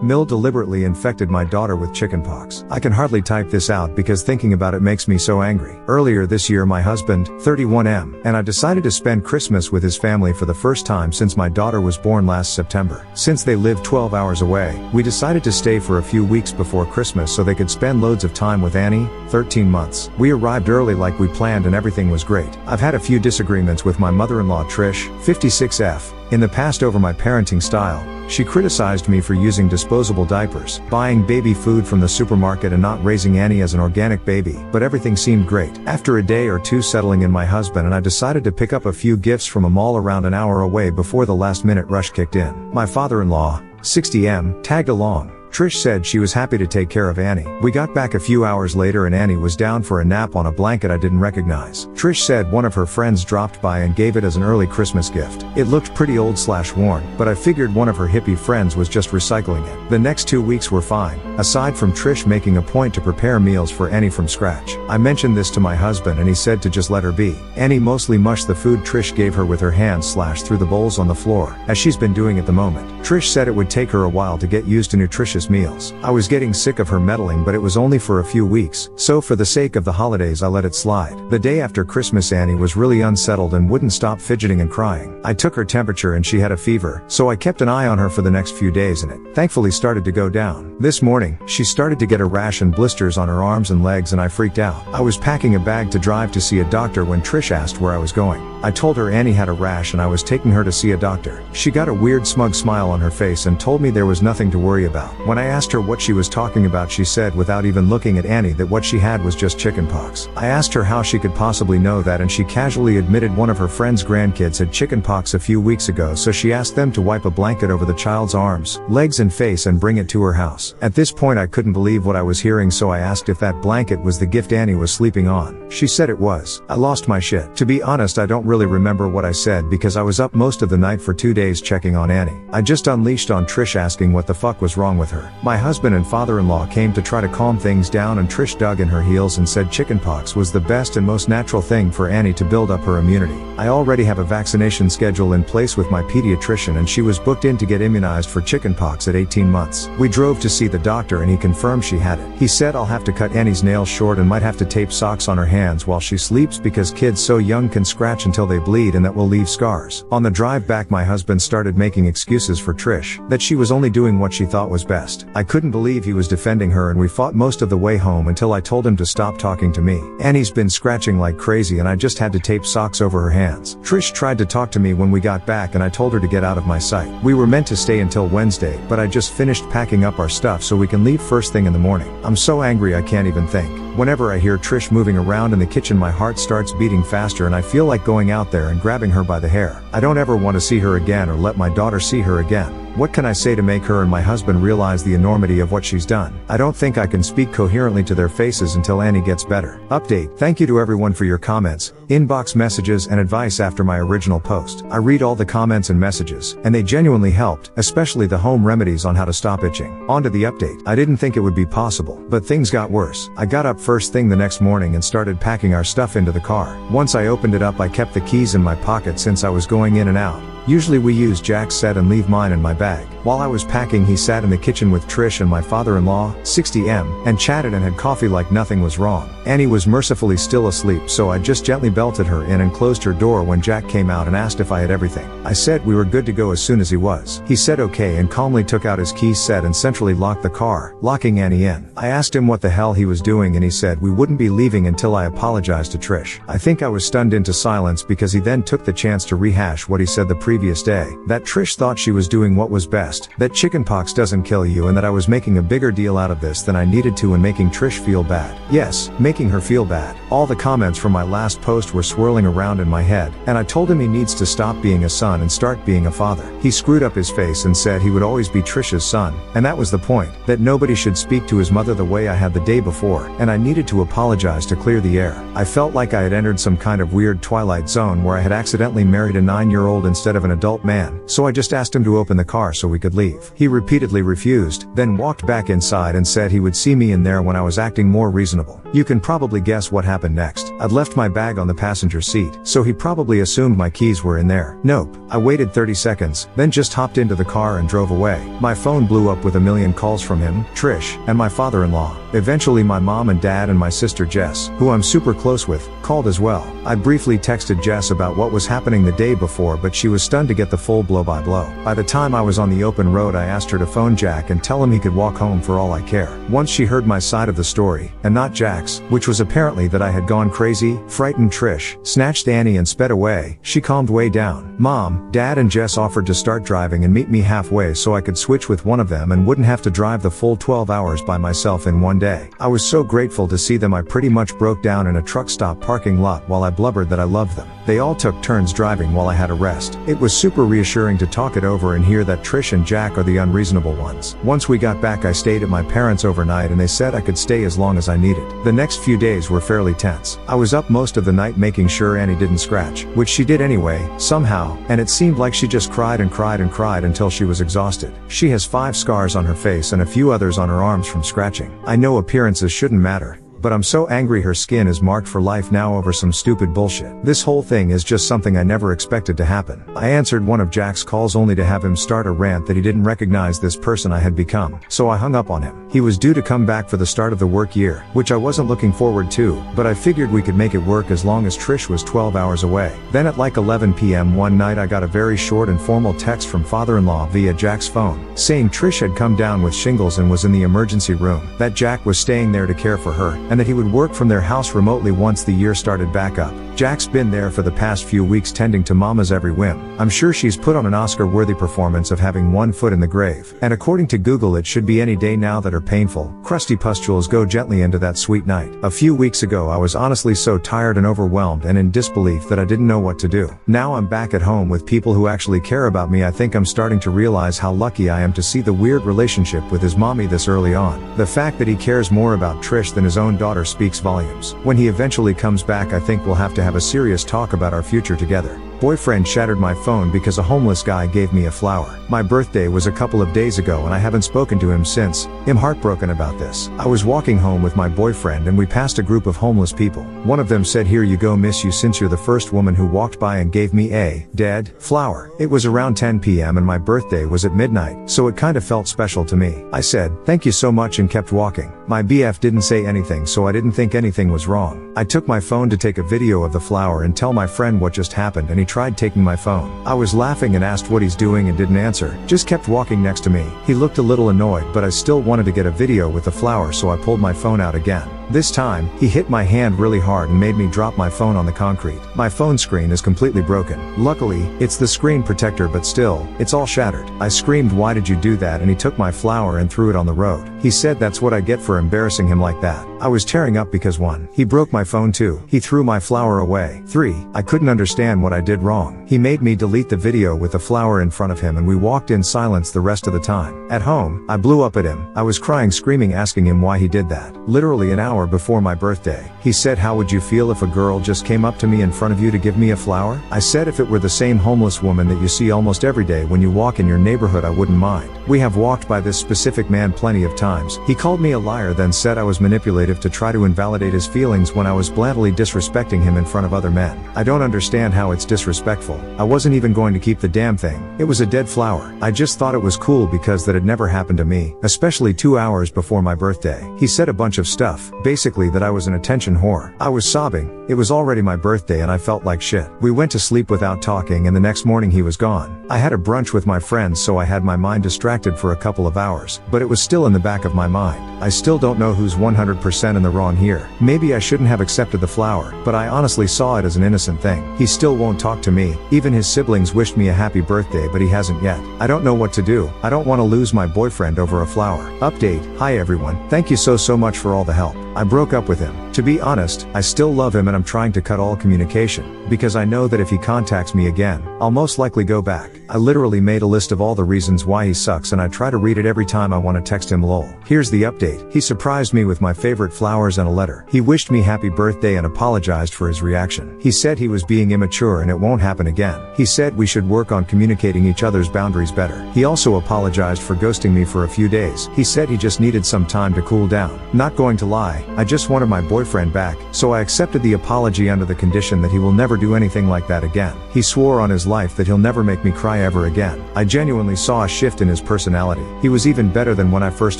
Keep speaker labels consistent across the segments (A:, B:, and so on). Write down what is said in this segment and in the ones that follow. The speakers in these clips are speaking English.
A: Mill deliberately infected my daughter with chickenpox. I can hardly type this out because thinking about it makes me so angry. Earlier this year my husband, 31M, and I decided to spend Christmas with his family for the first time since my daughter was born last September. Since they live 12 hours away, we decided to stay for a few weeks before Christmas so they could spend loads of time with Annie, 13 months. We arrived early like we planned and everything was great. I've had a few disagreements with my mother-in-law Trish, 56F, in the past over my parenting style. She criticized me for using disposable diapers, buying baby food from the supermarket and not raising Annie as an organic baby, but everything seemed great. After a day or two settling in, my husband and I decided to pick up a few gifts from a mall around an hour away before the last-minute rush kicked in. My father-in-law, 60M, tagged along. Trish said she was happy to take care of Annie. We got back a few hours later and Annie was down for a nap on a blanket I didn't recognize. Trish said one of her friends dropped by and gave it as an early Christmas gift. It looked pretty old/worn, but I figured one of her hippie friends was just recycling it. The next 2 weeks were fine, aside from Trish making a point to prepare meals for Annie from scratch. I mentioned this to my husband and he said to just let her be. Annie mostly mushed the food Trish gave her with her hands through the bowls on the floor, as she's been doing at the moment. Trish said it would take her a while to get used to nutritious meals. I was getting sick of her meddling, but it was only for a few weeks, so for the sake of the holidays I let it slide. The day after Christmas Annie was really unsettled and wouldn't stop fidgeting and crying. I took her temperature and she had a fever, so I kept an eye on her for the next few days and it thankfully started to go down. This morning, she started to get a rash and blisters on her arms and legs and I freaked out. I was packing a bag to drive to see a doctor when Trish asked where I was going. I told her Annie had a rash and I was taking her to see a doctor. She got a weird smug smile on her face and told me there was nothing to worry about. When I asked her what she was talking about, she said without even looking at Annie that what she had was just chickenpox. I asked her how she could possibly know that and she casually admitted one of her friend's grandkids had chickenpox a few weeks ago, so she asked them to wipe a blanket over the child's arms, legs and face and bring it to her house. At this point I couldn't believe what I was hearing, so I asked if that blanket was the gift Annie was sleeping on. She said it was. I lost my shit. To be honest, I don't really remember what I said because I was up most of the night for 2 days checking on Annie. I just unleashed on Trish asking what the fuck was wrong with her. My husband and father-in-law came to try to calm things down and Trish dug in her heels and said chickenpox was the best and most natural thing for Annie to build up her immunity. I already have a vaccination schedule in place with my pediatrician and she was booked in to get immunized for chickenpox at 18 months. We drove to see the doctor and he confirmed she had it. He said I'll have to cut Annie's nails short and might have to tape socks on her hands while she sleeps because kids so young can scratch until they bleed and that will leave scars. On the drive back my husband started making excuses for Trish, that she was only doing what she thought was best. I couldn't believe he was defending her and we fought most of the way home until I told him to stop talking to me. Annie's been scratching like crazy and I just had to tape socks over her hands. Trish tried to talk to me when we got back and I told her to get out of my sight. We were meant to stay until Wednesday, but I just finished packing up our stuff so we can leave first thing in the morning. I'm so angry I can't even think. Whenever I hear Trish moving around in the kitchen my heart starts beating faster and I feel like going out there and grabbing her by the hair. I don't ever want to see her again or let my daughter see her again. What can I say to make her and my husband realize the enormity of what she's done? I don't think I can speak coherently to their faces until Annie gets better. Update. Thank you to everyone for your comments, inbox messages and advice after my original post. I read all the comments and messages, and they genuinely helped, especially the home remedies on how to stop itching. On to the update. I didn't think it would be possible, but things got worse. I got up first thing the next morning and started packing our stuff into the car. Once I opened it up I kept the keys in my pocket since I was going in and out. Usually we use Jack's set and leave mine in my bag. While I was packing he sat in the kitchen with Trish and my father-in-law, 60M, and chatted and had coffee like nothing was wrong. Annie was mercifully still asleep, so I just gently belted her in and closed her door when Jack came out and asked if I had everything. I said we were good to go as soon as he was. He said okay and calmly took out his key set and centrally locked the car, locking Annie in. I asked him what the hell he was doing and he said we wouldn't be leaving until I apologized to Trish. I think I was stunned into silence because he then took the chance to rehash what he said the previous day, that Trish thought she was doing what was best, that chickenpox doesn't kill you and that I was making a bigger deal out of this than I needed to and making Trish feel bad. Yes, making her feel bad. All the comments from my last post were swirling around in my head, and I told him he needs to stop being a son and start being a father. He screwed up his face and said he would always be Trish's son, and that was the point, that nobody should speak to his mother the way I had the day before, and I needed to apologize to clear the air. I felt like I had entered some kind of weird twilight zone where I had accidentally married a 9-year-old instead of an an adult man, so I just asked him to open the car so we could leave. He repeatedly refused, then walked back inside and said he would see me in there when I was acting more reasonable. You can probably guess what happened next. I'd left my bag on the passenger seat, so he probably assumed my keys were in there. Nope. I waited 30 seconds, then just hopped into the car and drove away. My phone blew up with a million calls from him, Trish, and my father-in-law. Eventually my mom and dad and my sister Jess, who I'm super close with, called as well. I briefly texted Jess about what was happening the day before, but she was stunned to get the full blow-by-blow. By the time I was on the open road, I asked her to phone Jack and tell him he could walk home for all I care. Once she heard my side of the story, and not Jack's, which was apparently that I had gone crazy, frightened Trish, snatched Annie and sped away, she calmed way down. Mom, Dad and Jess offered to start driving and meet me halfway so I could switch with one of them and wouldn't have to drive the full 12 hours by myself in one day. I was so grateful to see them. I pretty much broke down in a truck stop parking lot while I blubbered that I loved them. They all took turns driving while I had a rest. It was super reassuring to talk it over and hear that Trish and Jack are the unreasonable ones. Once we got back, I stayed at my parents' overnight and they said I could stay as long as I needed. The next few days were fairly tense. I was up most of the night making sure Annie didn't scratch, which she did anyway, somehow, and it seemed like she just cried and cried and cried until she was exhausted. She has 5 scars on her face and a few others on her arms from scratching. I know appearances shouldn't matter, but I'm so angry her skin is marked for life now over some stupid bullshit. This whole thing is just something I never expected to happen. I answered one of Jack's calls only to have him start a rant that he didn't recognize this person I had become, so I hung up on him. He was due to come back for the start of the work year, which I wasn't looking forward to, but I figured we could make it work as long as Trish was 12 hours away. Then at like 11 p.m. one night I got a very short and formal text from father-in-law via Jack's phone, saying Trish had come down with shingles and was in the emergency room, that Jack was staying there to care for her, and that he would work from their house remotely once the year started back up. Jack's been there for the past few weeks tending to Mama's every whim. I'm sure she's put on an Oscar-worthy performance of having one foot in the grave. And according to Google it should be any day now that her painful, crusty pustules go gently into that sweet night. A few weeks ago I was honestly so tired and overwhelmed and in disbelief that I didn't know what to do. Now I'm back at home with people who actually care about me. I think I'm starting to realize how lucky I am to see the weird relationship with his mommy this early on. The fact that he cares more about Trish than his own daughter speaks volumes. When he eventually comes back, I think we'll have to have a serious talk about our future together. Boyfriend shattered my phone because a homeless guy gave me a flower. My birthday was a couple of days ago and I haven't spoken to him since. I'm heartbroken about this. I was walking home with my boyfriend and we passed a group of homeless people. One of them said, "Here you go, miss you, since you're the first woman who walked by and gave me a dead flower." It was around 10 p.m. and my birthday was at midnight, so it kind of felt special to me. I said, "Thank you so much," and kept walking. My BF didn't say anything, so I didn't think anything was wrong. I took my phone to take a video of the flower and tell my friend what just happened, and he tried taking my phone. I was laughing and asked what he's doing and didn't answer, just kept walking next to me. He looked a little annoyed, but I still wanted to get a video with the flower, so I pulled my phone out again. This time, he hit my hand really hard and made me drop my phone on the concrete. My phone screen is completely broken. Luckily, it's the screen protector, but still, it's all shattered. I screamed, "Why did you do that?" and he took my flower and threw it on the road. He said that's what I get for embarrassing him like that. I was tearing up because 1, he broke my phone, 2, he threw my flower away, 3, I couldn't understand what I did wrong. He made me delete the video with the flower in front of him and we walked in silence the rest of the time. At home, I blew up at him. I was crying, screaming, asking him why he did that. Literally an hour before my birthday, he said, "How would you feel if a girl just came up to me in front of you to give me a flower?" I said if it were the same homeless woman that you see almost every day when you walk in your neighborhood, I wouldn't mind. We have walked by this specific man plenty of times. He called me a liar, then said I was manipulative to try to invalidate his feelings when I was blandly disrespecting him in front of other men. I don't understand how it's disrespectful. I wasn't even going to keep the damn thing. It was a dead flower. I just thought it was cool because that had never happened to me, especially 2 hours before my birthday. He said a bunch of stuff, basically that I was an attention whore. I was sobbing. It was already my birthday and I felt like shit. We went to sleep without talking and the next morning he was gone. I had a brunch with my friends, so I had my mind distracted for a couple of hours, but it was still in the back of my mind. I still don't know who's 100% in the wrong here. Maybe I shouldn't have accepted the flower, but I honestly saw it as an innocent thing. He still won't talk to me. Even his siblings wished me a happy birthday, but he hasn't yet. I don't know what to do. I don't want to lose my boyfriend over a flower. Update. Hi everyone. Thank you so much for all the help. I broke up with him. To be honest, I still love him and I'm trying to cut all communication, because I know that if he contacts me again, I'll most likely go back. I literally made a list of all the reasons why he sucks and I try to read it every time I want to text him lol. Here's the update. He surprised me with my favorite flowers and a letter. He wished me happy birthday and apologized for his reaction. He said he was being immature and it won't happen again. He said we should work on communicating each other's boundaries better. He also apologized for ghosting me for a few days. He said he just needed some time to cool down. Not going to lie, I just wanted my boyfriend back, so I accepted the apology under the condition that he will never do anything like that again. He swore on his life that he'll never make me cry ever again. I genuinely saw a shift in his personality. He was even better than when I first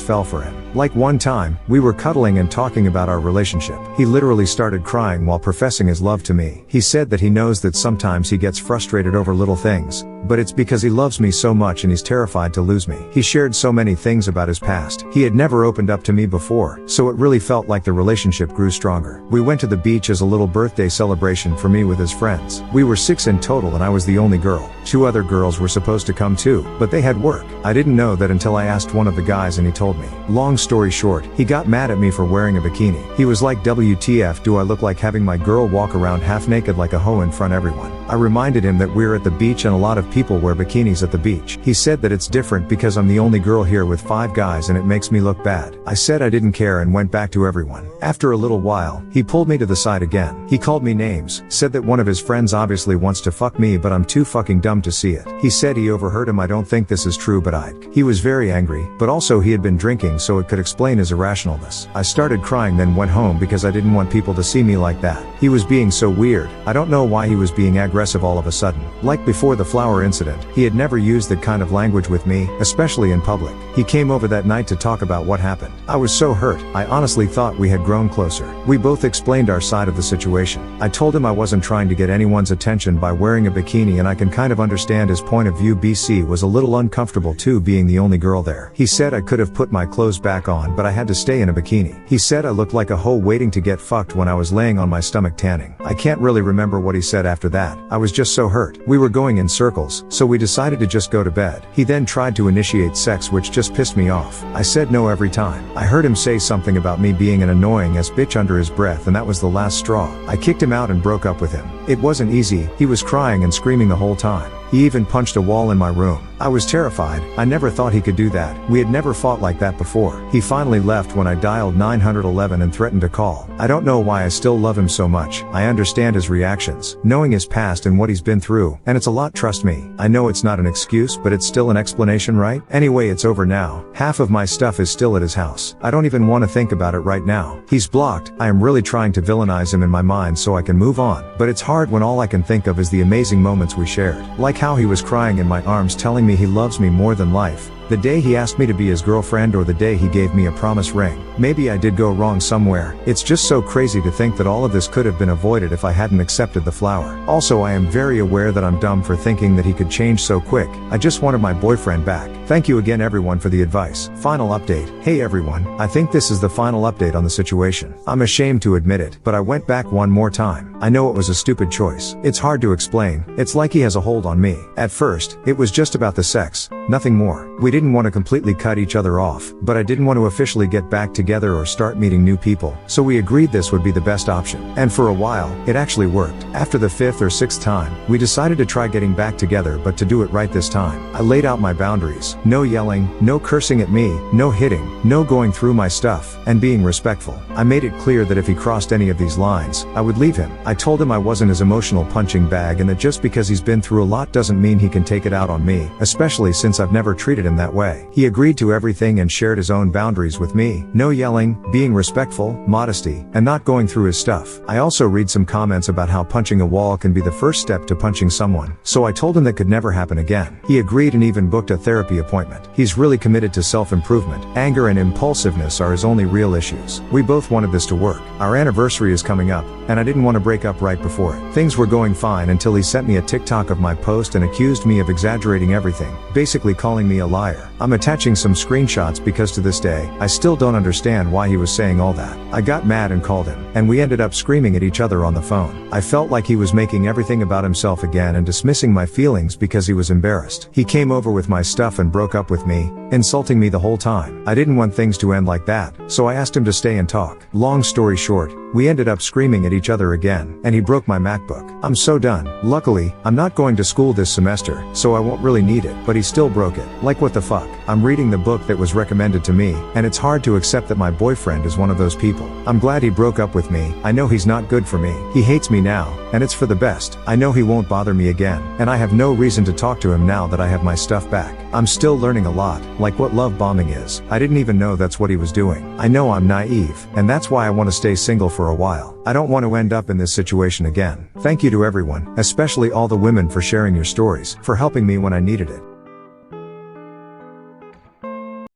A: fell for him. Like one time, we were cuddling and talking about our relationship. He literally started crying while professing his love to me. He said that he knows that sometimes he gets frustrated over little things, but it's because he loves me so much and he's terrified to lose me. He shared so many things about his past. He had never opened up to me before, so it really felt like the relationship grew stronger. We went to the beach as a little birthday celebration for me with his friends. We were 6 in total and I was the only girl. 2 other girls were supposed to come too, but they had work. I didn't know that until I asked one of the guys and he told me. Long story short, he got mad at me for wearing a bikini. He was like, WTF, do I look like having my girl walk around half naked like a hoe in front of everyone? I reminded him that we're at the beach and a lot of people wear bikinis at the beach. He said that it's different because I'm the only girl here with 5 guys and it makes me look bad. I said I didn't care and went back to everyone. After a little while, he pulled me to the side again. He called me names, said that one of his friends obviously wants to fuck me but I'm too fucking dumb to see it. He said he overheard him. I don't think this is true but He was very angry, but also he had been drinking so it could explain his irrationalness. I started crying then went home because I didn't want people to see me like that. He was being so weird. I don't know why he was being aggressive all of a sudden. Like before the flower incident, he had never used that kind of language with me, especially in public. He came over that night to talk about what happened. I was so hurt. I honestly thought we had grown closer. We both explained our side of the situation. I told him I wasn't trying to get anyone's attention by wearing a bikini and I can kind of understand his point of view. BC was a little uncomfortable too being the only girl there. He said I could have put my clothes back on but I had to stay in a bikini. He said I looked like a hoe waiting to get fucked when I was laying on my stomach tanning. I can't really remember what he said after that. I was just so hurt. We were going in circles, so we decided to just go to bed. He then tried to initiate sex which just pissed me off. I said no every time. I heard him say something about me being an annoying ass bitch under his breath and that was the last straw. I kicked him out and broke up with him. It wasn't easy. He was crying and screaming the whole time. He even punched a wall in my room. I was terrified. I never thought he could do that. We had never fought like that before. He finally left when I dialed 911 and threatened to call. I don't know why I still love him so much. I understand his reactions, knowing his past and what he's been through, and it's a lot, trust me. I know it's not an excuse, but it's still an explanation, right? Anyway, it's over now. Half of my stuff is still at his house. I don't even want to think about it right now. He's blocked. I am really trying to villainize him in my mind so I can move on, but it's hard when all I can think of is the amazing moments we shared. Like how he was crying in my arms telling me he loves me more than life. The day he asked me to be his girlfriend or the day he gave me a promise ring. Maybe I did go wrong somewhere. It's just so crazy to think that all of this could have been avoided if I hadn't accepted the flower. Also, I am very aware that I'm dumb for thinking that he could change so quick. I just wanted my boyfriend back. Thank you again everyone for the advice. Final update. Hey everyone, I think this is the final update on the situation. I'm ashamed to admit it, but I went back one more time. I know it was a stupid choice. It's hard to explain. It's like he has a hold on me. At first, it was just about the sex, nothing more. We didn't want to completely cut each other off, but I didn't want to officially get back together or start meeting new people, so we agreed this would be the best option. And for a while, it actually worked. After the 5th or 6th time, we decided to try getting back together but to do it right this time. I laid out my boundaries. No yelling, no cursing at me, no hitting, no going through my stuff, and being respectful. I made it clear that if he crossed any of these lines, I would leave him. I told him I wasn't his emotional punching bag and that just because he's been through a lot doesn't mean he can take it out on me, especially since I've never treated him that way. He agreed to everything and shared his own boundaries with me. No yelling, being respectful, modesty, and not going through his stuff. I also read some comments about how punching a wall can be the first step to punching someone, so I told him that could never happen again. He agreed and even booked a therapy appointment. He's really committed to self-improvement. Anger and impulsiveness are his only real issues. We both wanted this to work. Our anniversary is coming up, and I didn't want to break up right before it. Things were going fine until he sent me a TikTok of my post and accused me of exaggerating everything, basically calling me a liar. fire. I'm attaching some screenshots because to this day, I still don't understand why he was saying all that. I got mad and called him, and we ended up screaming at each other on the phone. I felt like he was making everything about himself again and dismissing my feelings because he was embarrassed. He came over with my stuff and broke up with me, insulting me the whole time. I didn't want things to end like that, so I asked him to stay and talk. Long story short, we ended up screaming at each other again, and he broke my MacBook. I'm so done. Luckily, I'm not going to school this semester, so I won't really need it, but he still broke it. Like what the fuck? I'm reading the book that was recommended to me, and it's hard to accept that my boyfriend is one of those people. I'm glad he broke up with me. I know he's not good for me. He hates me now, and it's for the best. I know he won't bother me again, and I have no reason to talk to him now that I have my stuff back. I'm still learning a lot, like what love bombing is. I didn't even know that's what he was doing. I know I'm naive, and that's why I want to stay single for a while. I don't want to end up in this situation again. Thank you to everyone, especially all the women, for sharing your stories, for helping me when I needed it.